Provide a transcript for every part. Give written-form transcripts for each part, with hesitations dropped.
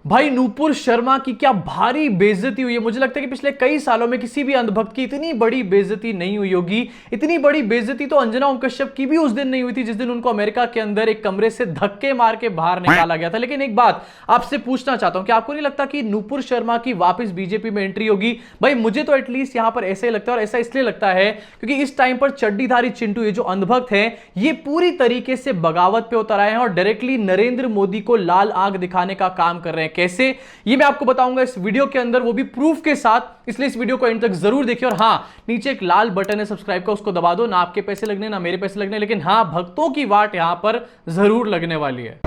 भाई नूपुर शर्मा की क्या भारी बेइज्जती हुई है। मुझे लगता है कि पिछले कई सालों में किसी भी अंधभक्त की इतनी बड़ी बेइज्जती नहीं हुई होगी। इतनी बड़ी बेइज्जती तो अंजना ओम कश्यप की भी उस दिन नहीं हुई थी जिस दिन उनको अमेरिका के अंदर एक कमरे से धक्के मार के बाहर निकाला गया था। लेकिन एक बात आपसे पूछना चाहता हूं कि आपको नहीं लगता कि नूपुर शर्मा की वापस बीजेपी में एंट्री होगी? भाई मुझे तो एटलीस्ट यहां पर ऐसे ही लगता है, और ऐसा इसलिए लगता है क्योंकि इस टाइम पर चड्डीधारी चिंटू ये जो अंधभक्त है ये पूरी तरीके से बगावत पे उतर आए हैं और डायरेक्टली नरेंद्र मोदी को लाल आग दिखाने का काम कर रहे हैं। कैसे, ये मैं आपको बताऊंगा इस वीडियो के अंदर, वो भी प्रूफ के साथ। इसलिए इस वीडियो को एंड तक जरूर देखिए। और हां, नीचे एक लाल बटन है सब्सक्राइब का, उसको दबा दो। ना आपके पैसे लगने ना मेरे पैसे लगने, लेकिन हां, भक्तों की वाट यहां पर जरूर लगने वाली है।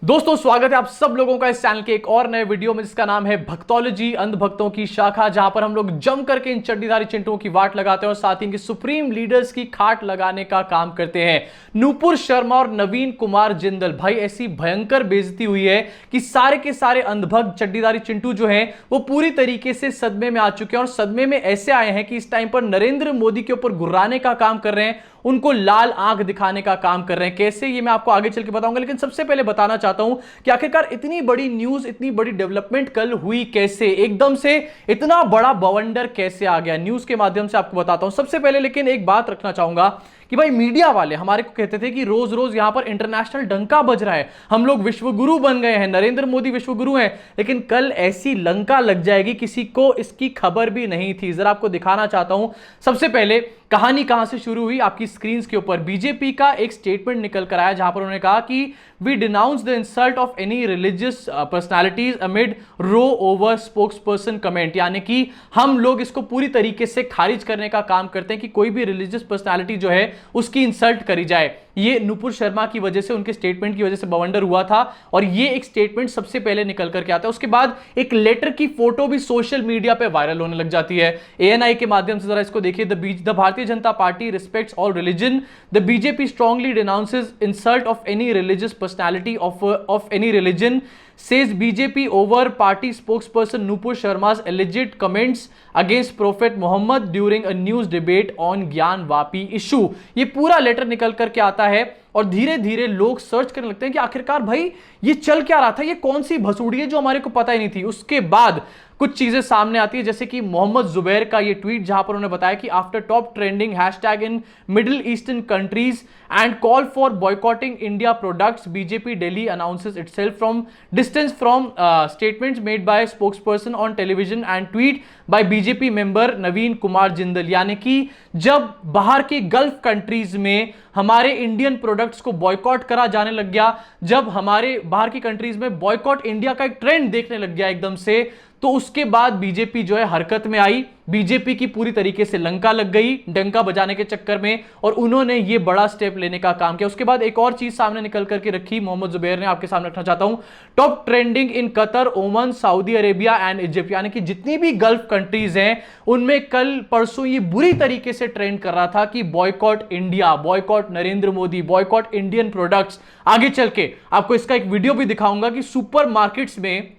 दोस्तों स्वागत है आप सब लोगों का इस चैनल के एक और नए वीडियो में जिसका नाम है भक्तोलॉजी, अंधभक्तों की शाखा, जहां पर हम लोग जम करके इन चड्डीधारी चिंटुओं की वाट लगाते हैं और साथ ही इनके सुप्रीम लीडर्स की खाट लगाने का काम करते हैं। नूपुर शर्मा और नवीन कुमार जिंदल, भाई ऐसी भयंकर बेइज्जती हुई है कि सारे के सारे अंधभक्त चड्डीधारी चिंटू जो हैं वो पूरी तरीके से सदमे में आ चुके हैं। और सदमे में ऐसे आए हैं कि इस टाइम पर नरेंद्र मोदी के ऊपर गुर्राने का काम कर रहे हैं, उनको लाल आंख दिखाने का काम कर रहे हैं। कैसे, ये मैं आपको आगे चल के बताऊंगा। लेकिन सबसे पहले बताना चाहता हूं कि आखिरकार इतनी बड़ी न्यूज, इतनी बड़ी डेवलपमेंट कल हुई कैसे, एकदम से इतना बड़ा बवंडर कैसे आ गया, न्यूज के माध्यम से आपको बताता हूं सबसे पहले। लेकिन एक बात रखना चाहूंगा कि भाई मीडिया वाले हमारे को कहते थे कि रोज रोज यहां पर इंटरनेशनल डंका बज रहा है, हम लोग विश्वगुरु बन गए हैं, नरेंद्र मोदी विश्वगुरु हैं। लेकिन कल ऐसी लंका लग जाएगी, किसी को इसकी खबर भी नहीं थी। जरा आपको दिखाना चाहता हूं। सबसे पहले कहानी कहां से शुरू हुई, आपकी स्क्रीन के ऊपर बीजेपी का एक स्टेटमेंट निकल कर आया जहां पर उन्होंने कहा कि we denounce the insult of any religious personalities amid row over spokesperson comment, यानी कि हम लोग इसको पूरी तरीके से खारिज करने का काम करते हैं कि कोई भी रिलीजियस पर्सनालिटी जो है उसकी इंसल्ट करी जाए। ये नूपुर शर्मा की वजह से, उनके स्टेटमेंट की वजह से बवंडर हुआ था और ये एक स्टेटमेंट सबसे पहले निकल करके आता है। उसके बाद एक लेटर की फोटो भी सोशल मीडिया पे वायरल होने लग जाती है एएनआई के माध्यम से। जरा इसको देखिए। The Bharatiya Janata Party respects all religion, the BJP strongly denounces insult of any religious personality of any religion, says BJP over party spokesperson Nupur Sharma's alleged comments against Prophet Muhammad during a news debate on ज्ञान Vapi issue। ये पूरा letter निकल करके आता है और धीरे धीरे लोग सर्च करने लगते हैं कि आखिरकार भाई ये चल क्या रहा था, ये कौन सी भसूड़ी है जो हमारे को पता ही नहीं थी। उसके बाद कुछ चीजें सामने आती है, जैसे कि मोहम्मद जुबैर का ये ट्वीट जहां पर उन्होंने बताया कि after top trending hashtag in middle eastern countries and call for boycotting India products, BJP Delhi announces itself from distance from statements made by spokesperson on television and tweet by BJP member Naveen Kumar Jindal. यानी कि जब बाहर के gulf countries में हमारे Indian products को boycott करा जाने लग गया, जब हमारे बाहर की कंट्रीज में बॉयकॉट इंडिया का एक ट्रेंड देखने लग गया एकदम से, तो उसके बाद बीजेपी जो है हरकत में आई। बीजेपी की पूरी तरीके से लंका लग गई डंका बजाने के चक्कर में और उन्होंने ये बड़ा स्टेप लेने का काम किया। उसके बाद एक और चीज सामने निकल करके रखी मोहम्मद जुबैर ने, आपके सामने रखना चाहता हूं। Top trending in Qatar, Oman, Saudi Arabia and Egypt, यानी कि जितनी भी गल्फ कंट्रीज हैं उनमें कल परसों ये बुरी तरीके से ट्रेंड कर रहा था कि boycott India, boycott Narendra Modi, boycott Indian products. आगे चल के आपको इसका एक वीडियो भी दिखाऊंगा कि सुपरमार्केट्स में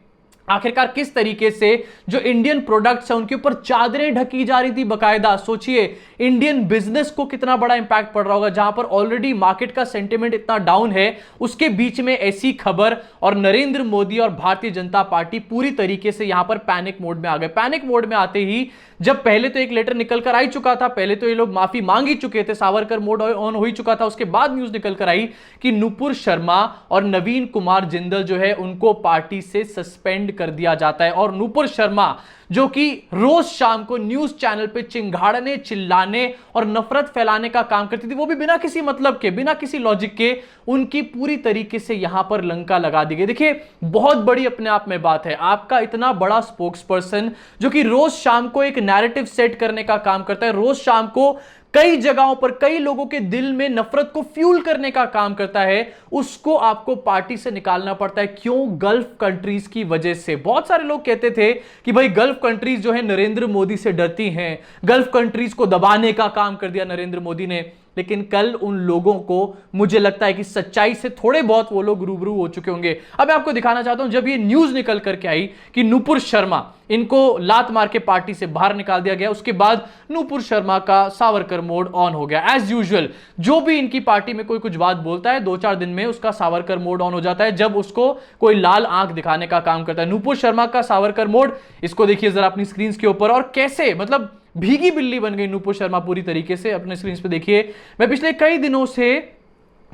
आखिरकार किस तरीके से जो इंडियन प्रोडक्ट्स हैं उनके ऊपर चादरें ढकी जा रही थी बकायदा। सोचिए इंडियन बिजनेस को कितना बड़ा इंपैक्ट पड़ रहा होगा, जहां पर ऑलरेडी मार्केट का सेंटिमेंट इतना डाउन है, उसके बीच में ऐसी खबर। और नरेंद्र मोदी और भारतीय जनता पार्टी पूरी तरीके से यहां पर पैनिक मोड में आ गए। पैनिक मोड में आते ही जब पहले तो एक लेटर निकल कर आ चुका था, पहले तो ये लोग माफी मांग ही चुके थे, सावरकर मोड ऑन हो ही चुका था। उसके बाद न्यूज निकल कर आई कि नूपुर शर्मा और नवीन कुमार जिंदल जो है उनको पार्टी से सस्पेंड कर दिया जाता है। और नूपुर शर्मा जो कि रोज शाम को न्यूज चैनल पे चिंघाड़ने, चिल्लाने और नफरत फैलाने का काम करती थी, वो भी बिना किसी मतलब के, बिना किसी लॉजिक के, उनकी पूरी तरीके से यहां पर लंका लगा दी गई। देखिए बहुत बड़ी अपने आप में बात है, आपका इतना बड़ा स्पोक्सपर्सन जो कि रोज शाम को एक नैरेटिव सेट करने का काम करता है, रोज शाम को कई जगहों पर कई लोगों के दिल में नफरत को फ्यूल करने का काम करता है, उसको आपको पार्टी से निकालना पड़ता है। क्यों? गल्फ कंट्रीज की वजह से। बहुत सारे लोग कहते थे कि भाई गल्फ कंट्रीज जो है नरेंद्र मोदी से डरती हैं, गल्फ कंट्रीज को दबाने का काम कर दिया नरेंद्र मोदी ने। लेकिन कल उन लोगों को मुझे लगता है कि सच्चाई से थोड़े बहुत वो लोग रूबरू हो चुके होंगे। अब मैं आपको दिखाना चाहता हूं, जब ये न्यूज निकल करके आई कि नुपुर शर्मा, इनको लात मार के पार्टी से बाहर निकाल दिया गया, उसके बाद नुपुर शर्मा का सावरकर मोड ऑन हो गया। एज यूजुअल जो भी इनकी पार्टी में कोई कुछ बात बोलता है 2-4 दिन में उसका सावरकर मोड ऑन हो जाता है, जब उसको कोई लाल आंख दिखाने का काम करता है। नुपुर शर्मा का सावरकर मोड, इसको देखिए जरा अपनी स्क्रीन के ऊपर, और कैसे मतलब भीगी बिल्ली बन गई नुपुर शर्मा पूरी तरीके से। अपने स्क्रीन पे देखिए, मैं पिछले कई दिनों से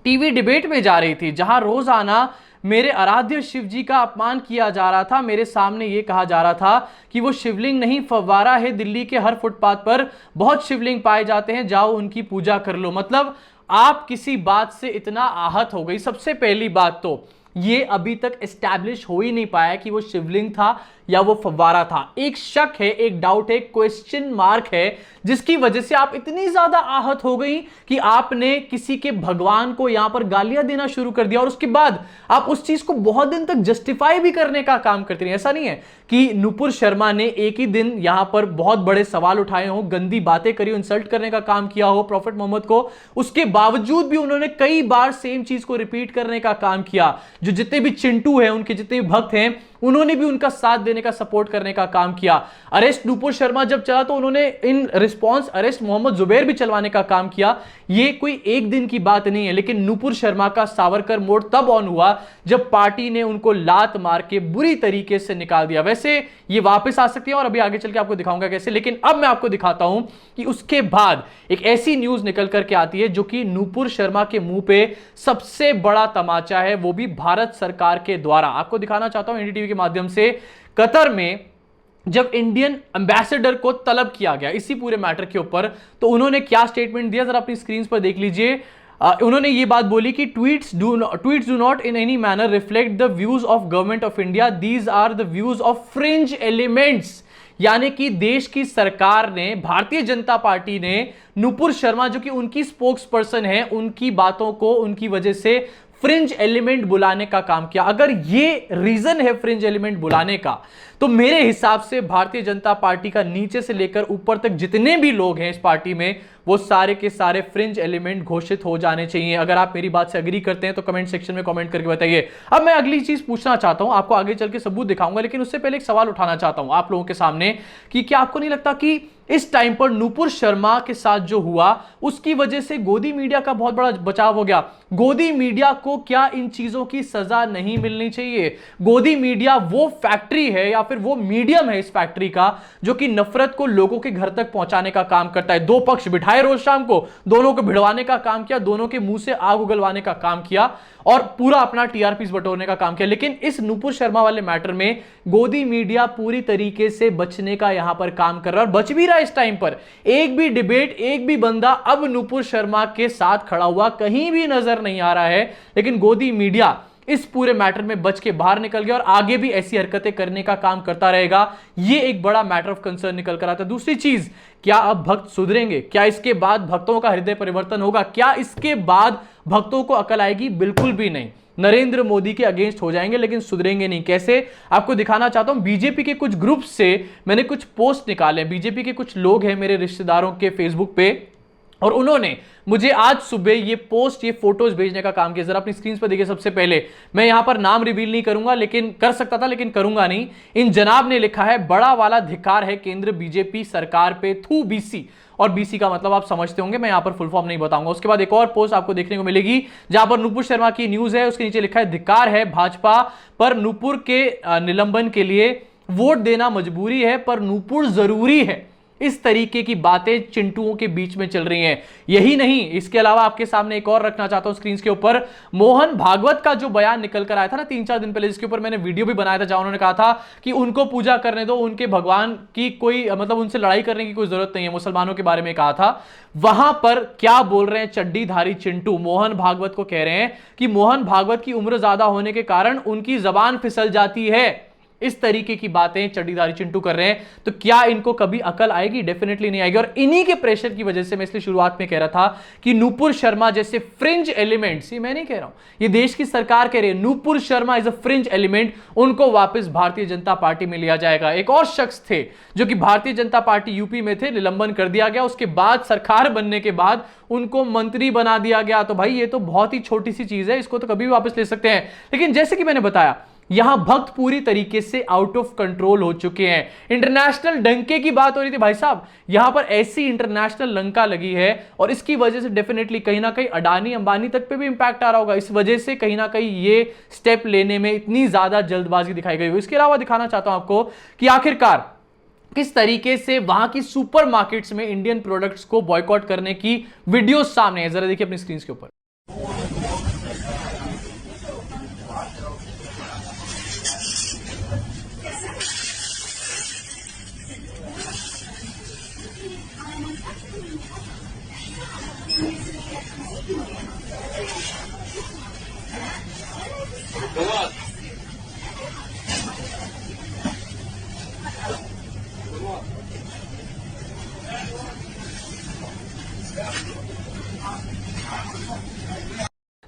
टीवी डिबेट में जा रही थी जहां रोजाना मेरे आराध्य शिव जी का अपमान किया जा रहा था। मेरे सामने यह कहा जा रहा था कि वो शिवलिंग नहीं फव्वारा है, दिल्ली के हर फुटपाथ पर बहुत शिवलिंग पाए जाते हैं, जाओ उनकी पूजा कर लो। मतलब आप किसी बात से इतना आहत हो गई। सबसे पहली बात तो ये अभी तक एस्टैब्लिश हो ही नहीं पाया कि वो शिवलिंग था या वो फव्वारा था। एक शक है, एक डाउट है, क्वेश्चन मार्क है, जिसकी वजह से आप इतनी ज्यादा आहत हो गई कि आपने किसी के भगवान को यहां पर गालियां देना शुरू कर दिया, और उसके बाद आप उस चीज को बहुत दिन तक जस्टिफाई भी करने का काम करते रहे। ऐसा नहीं है कि नुपुर शर्मा ने एक ही दिन यहां पर बहुत बड़े सवाल उठाए हो, गंदी बातें करी हो, इंसल्ट करने का काम किया हो प्रॉफेट मोहम्मद को, उसके बावजूद भी उन्होंने कई बार सेम चीज को रिपीट करने का काम किया। जो जितने भी चिंटू हैं, उनके जितने भी भक्त हैं, उन्होंने भी उनका साथ देने का, सपोर्ट करने का काम किया। अरेस्ट नुपुर शर्मा जब चला तो उन्होंने in response arrest Mohammed Zubair भी चलवाने का काम किया। यह कोई एक दिन की बात नहीं है, लेकिन नुपुर शर्मा का सावरकर मोड तब ऑन हुआ जब पार्टी ने उनको लात मार के बुरी तरीके से निकाल दिया। वैसे ये वापस आ सकती है और अभी आगे चल के आपको दिखाऊंगा कैसे, लेकिन अब मैं आपको दिखाता हूं कि उसके बाद एक ऐसी न्यूज निकल करके आती है जो कि नुपुर शर्मा के मुंह पे सबसे बड़ा तमाचा है, वो भी भारत सरकार के द्वारा। आपको दिखाना चाहता हूं एनडीटीवी के माध्यम से, कतर में जब इंडियन एम्बेसडर को तलब किया गया इसी पूरे मैटर के ऊपर, तो उन्होंने क्या स्टेटमेंट दिया जरा अपनी स्क्रीन पर देख लीजिए। उन्होंने ये बात बोली कि tweets do not in any manner reflect the views of government of India, these are the views of fringe elements. यानी कि देश की सरकार ने, भारतीय जनता पार्टी ने नुपुर शर्मा जो कि उनकी स्पोक्स पर्सन है, उनकी बातों को उनकी वजह से फ्रिंज एलिमेंट बुलाने का काम किया। अगर ये रीजन है फ्रिंज एलिमेंट बुलाने का, तो मेरे हिसाब से भारतीय जनता पार्टी का नीचे से लेकर ऊपर तक जितने भी लोग हैं इस पार्टी में, वो सारे के सारे फ्रिंज एलिमेंट घोषित हो जाने चाहिए। अगर आप मेरी बात से एग्री करते हैं तो कमेंट सेक्शन में कमेंट करके बताइए। अब मैं अगली चीज पूछना चाहता हूं, आपको आगे चल के सबूत दिखाऊंगा, लेकिन उससे पहले एक सवाल उठाना चाहता हूं आप लोगों के सामने कि क्या आपको नहीं लगता कि इस टाइम पर नुपुर शर्मा के साथ जो हुआ उसकी वजह से गोदी मीडिया का बहुत बड़ा बचाव हो गया? गोदी मीडिया को क्या इन चीजों की सजा नहीं मिलनी चाहिए? गोदी मीडिया वो फैक्ट्री है या फिर वो मीडियम है इस फैक्ट्री का जो कि नफरत को लोगों के घर तक पहुंचाने का काम करता है। दो पक्ष बिठाए रोज शाम को, दोनों को भिड़वाने का काम किया, दोनों के मुंह से आग उगलवाने का काम किया और पूरा अपना टीआरपी बटोरने का काम किया। लेकिन इस नुपुर शर्मा वाले मैटर में गोदी मीडिया पूरी तरीके से बचने का यहां पर काम कर रहा है और बच भी रहा है। इस टाइम पर एक भी डिबेट, एक भी बंदा अब नुपुर शर्मा के साथ खड़ा हुआ कहीं भी नजर नहीं आ रहा है, लेकिन गोदी मीडिया इस पूरे मैटर में बच के बाहर निकल गया और आगे भी ऐसी हरकतें करने का काम करता रहेगा। यह एक बड़ा मैटर ऑफ कंसर्न निकल कर आता है। दूसरी चीज, क्या अब भक्त सुधरेंगे? क्या इसके बाद भक्तों का हृदय परिवर्तन होगा? क्या इसके बाद भक्तों को अकल आएगी? बिल्कुल भी नहीं। नरेंद्र मोदी के अगेंस्ट हो जाएंगे लेकिन सुधरेंगे नहीं। कैसे? आपको दिखाना चाहता हूं। बीजेपी के कुछ ग्रुप से मैंने कुछ पोस्ट निकाले। बीजेपी के कुछ लोग हैं मेरे रिश्तेदारों के फेसबुक पे, और उन्होंने मुझे आज सुबह ये पोस्ट, ये फोटोज भेजने का काम किया। जरा अपनी स्क्रीन पर देखिए। सबसे पहले मैं यहां पर नाम रिवील नहीं करूंगा, लेकिन कर सकता था लेकिन करूंगा नहीं। इन जनाब ने लिखा है, बड़ा वाला धिक्कार है केंद्र बीजेपी सरकार पे, थू बीसी। और बीसी का मतलब आप समझते होंगे, मैं यहां पर फुल फॉर्म नहीं बताऊंगा। उसके बाद एक और पोस्ट आपको देखने को मिलेगी जहां पर नुपुर शर्मा की न्यूज है, उसके नीचे लिखा है, धिक्कार है भाजपा पर, नुपुर के निलंबन के लिए वोट देना मजबूरी है पर नुपुर जरूरी है। इस तरीके की बातें चिंटुओं के बीच में चल रही हैं। यही नहीं, इसके अलावा आपके सामने एक और रखना चाहता हूं स्क्रीन के ऊपर। मोहन भागवत का जो बयान निकल कर आया था ना 3-4 दिन पहले, जिसके ऊपर मैंने वीडियो भी बनाया था, जहां उन्होंने कहा था कि उनको पूजा करने दो, उनके भगवान की कोई मतलब उनसे लड़ाई करने की कोई जरूरत नहीं है, मुसलमानों के बारे में कहा था। वहां पर क्या बोल रहे हैं चड्डीधारी चिंटू? मोहन भागवत को कह रहे हैं कि मोहन भागवत की उम्र ज्यादा होने के कारण उनकी जबान फिसल जाती है। इस तरीके की बातें चड्डीधारी चिंटू कर रहे हैं, तो क्या इनको कभी अकल आएगी? डेफिनेटली नहीं आएगी। और इन्हीं के प्रेशर की वजह से मैं इसलिए शुरुआत में कह रहा था कि नूपुर शर्मा जैसे फ्रिंज एलिमेंट्स, ये मैं नहीं कह रहा हूं, ये देश की सरकार कह रही है, Nupur Sharma is a fringe element, उनको वापस भारतीय जनता पार्टी में लिया जाएगा। एक और शख्स थे जो कि भारतीय जनता पार्टी यूपी में थे, निलंबन कर दिया गया, उसके बाद सरकार बनने के बाद उनको मंत्री बना दिया गया। तो भाई ये तो बहुत ही छोटी सी चीज है, इसको तो कभी भी वापस ले सकते हैं। लेकिन जैसे कि मैंने बताया, यहां भक्त पूरी तरीके से आउट ऑफ कंट्रोल हो चुके हैं। इंटरनेशनल डंके की बात हो रही थी भाई साहब, यहां पर ऐसी इंटरनेशनल लंका लगी है और इसकी वजह से डेफिनेटली कहीं ना कहीं अडानी अंबानी तक पे भी इंपैक्ट आ रहा होगा। इस वजह से कहीं ना कहीं ये स्टेप लेने में इतनी ज्यादा जल्दबाजी दिखाई गई हो। इसके अलावा दिखाना चाहता हूं आपको कि आखिरकार किस तरीके से वहां की सुपरमार्केट्स में इंडियन प्रोडक्ट्स को बॉयकॉट करने की वीडियो सामने है। जरा देखिए अपनी स्क्रीन के ऊपर।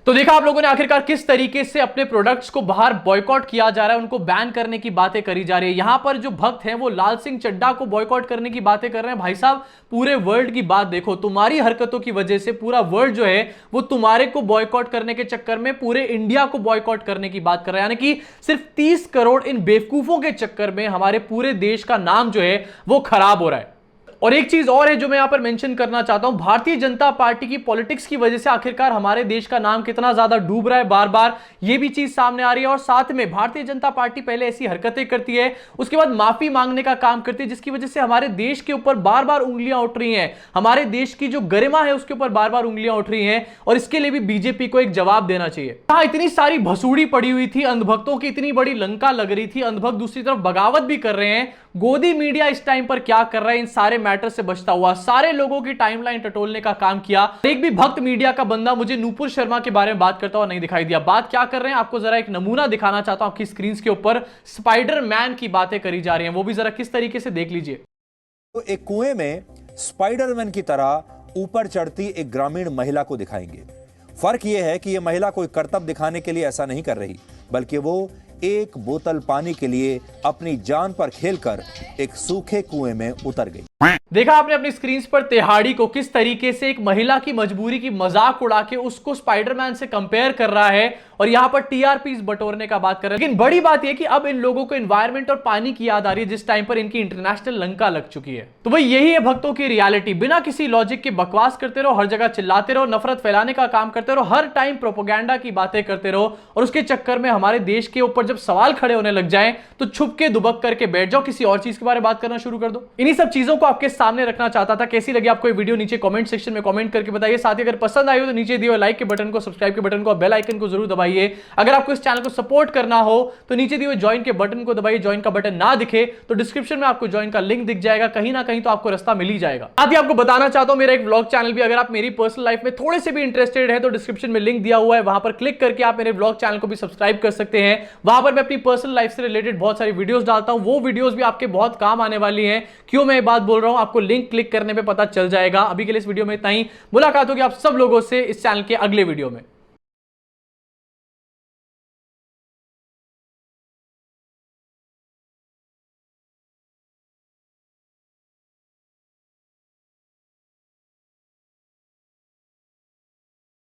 तो देखा आप लोगों ने आखिरकार किस तरीके से अपने प्रोडक्ट्स को बाहर बॉयकॉट किया जा रहा है, उनको बैन करने की बातें करी जा रही है। यहां पर जो भक्त हैं वो लाल सिंह चड्ढा को बॉयकॉट करने की बातें कर रहे हैं। भाई साहब पूरे वर्ल्ड की बात देखो, तुम्हारी हरकतों की वजह से पूरा वर्ल्ड जो है वो तुम्हारे को बॉयकॉट करने के चक्कर में पूरे इंडिया को बॉयकॉट करने की बात कर रहा है। यानी कि सिर्फ 30 करोड़ इन बेवकूफों के चक्कर में हमारे पूरे देश का नाम जो है वो खराब हो रहा है। और एक चीज और है जो मैं यहां पर मेंशन करना चाहता हूं, भारतीय जनता पार्टी की पॉलिटिक्स की वजह से आखिरकार हमारे देश का नाम कितना ज्यादा डूब रहा है, बार बार ये भी चीज सामने आ रही है। और साथ में भारतीय जनता पार्टी पहले ऐसी हरकतें करती है, उसके बाद माफी मांगने का काम करती है, जिसकी वजह से हमारे देश के ऊपर बार बार उंगलियां उठ रही हैं, हमारे देश की जो गरिमा है उसके ऊपर बार बार उंगलियां उठ रही हैं। और इसके लिए भी बीजेपी को एक जवाब देना चाहिए। हाँ, इतनी सारी भसूड़ी पड़ी हुई थी, अंधभक्तों की इतनी बड़ी लंका लग रही थी, अंधभक्त दूसरी तरफ बगावत भी कर रहे हैं। गोदी मीडिया इस टाइम पर क्या कर रहा है, इन सारे मैटर से बचता हुआ सारे लोगों की टाइमलाइन टटोलने का काम किया। एक भी भक्त मीडिया का बंदा मुझे नूपुर शर्मा के बारे में बात करता हुआ नहीं दिखाई दिया। बात क्या कर रहे हैं आपको जरा एक नमूना दिखाना चाहता हूं आपकी स्क्रीन के ऊपर। स्पाइडरमैन की बातें करी जा रही हैं, वो भी जरा किस तरीके से देख लीजिए। तो एक कुएं में स्पाइडरमैन की तरह ऊपर चढ़ती एक ग्रामीण महिला को दिखाएंगे। फर्क यह है कि यह महिला कोई करतब दिखाने के लिए ऐसा नहीं कर रही, बल्कि वो एक बोतल पानी के लिए अपनी जान पर खेलकर एक सूखे कुएं में उतर गई। देखा आपने अपनी स्क्रीन पर तिहाड़ी को किस तरीके से एक महिला की मजबूरी की मजाक उड़ा के उसको स्पाइडरमैन से कंपेयर कर रहा है और यहां पर टीआरपीस बटोरने का बात कर रहा है। लेकिन बड़ी बात यह कि अब इन लोगों को एनवायरमेंट और पानी की याद आ रही है जिस टाइम पर इनकी इंटरनेशनल लंका लग चुकी है। तो भाई यही है भक्तों की रियलिटी। बिना किसी लॉजिक के बकवास करते रहो, हर जगह चिल्लाते रहो, नफरत फैलाने का काम करते रहो, हर टाइम प्रोपेगेंडा की बातें करते रहो और उसके चक्कर में हमारे देश के ऊपर जब सवाल खड़े होने लग जाएं तो छुप के दुबक करके बैठ जाओ, किसी और चीज के बारे में बात करना शुरू कर दो। इन्हीं सब चीजों को आपके सामने रखना चाहता था। कैसी लगी आपको ये वीडियो नीचे कमेंट सेक्शन में कमेंट करके बताइए। साथ ही अगर पसंद आई हो तो नीचे दिए हुए लाइक के बटन को, सब्सक्राइब के बटन को, बेल आइकन को जरूर दबाइए। अगर आपको इस चैनल को सपोर्ट करना हो तो नीचे दिए हुए ज्वाइन के बटन को दबाइए। ज्वाइन का बटन ना दिखे तो डिस्क्रिप्शन में आपको ज्वाइन का लिंक दिख जाएगा, कहीं ना कहीं तो आपको रास्ता मिल ही जाएगा। साथ ही आपको बताना चाहता हूं मेरा एक व्लॉग चैनल भी, अगर आप मेरी पर्सनल लाइफ में थोड़े से भी इंटरेस्टेड है तो डिस्क्रिप्शन में लिंक दिया हुआ है, वहां पर क्लिक करके आप मेरे व्लॉग चैनल को भी सब्सक्राइब कर सकते हैं। वहां पर मैं अपनी पर्सनल लाइफ से रिलेटेड बहुत सारी वीडियोस डालता हूं, वो वीडियोस भी आपके बहुत काम आने वाली हैं। क्यों मैं ये बात बोल रहा हूं, आपको लिंक क्लिक करने पे पता चल जाएगा। अभी के लिए इस वीडियो में इतना ही। मुलाकात होगी आप सब लोगों से इस चैनल के अगले वीडियो में।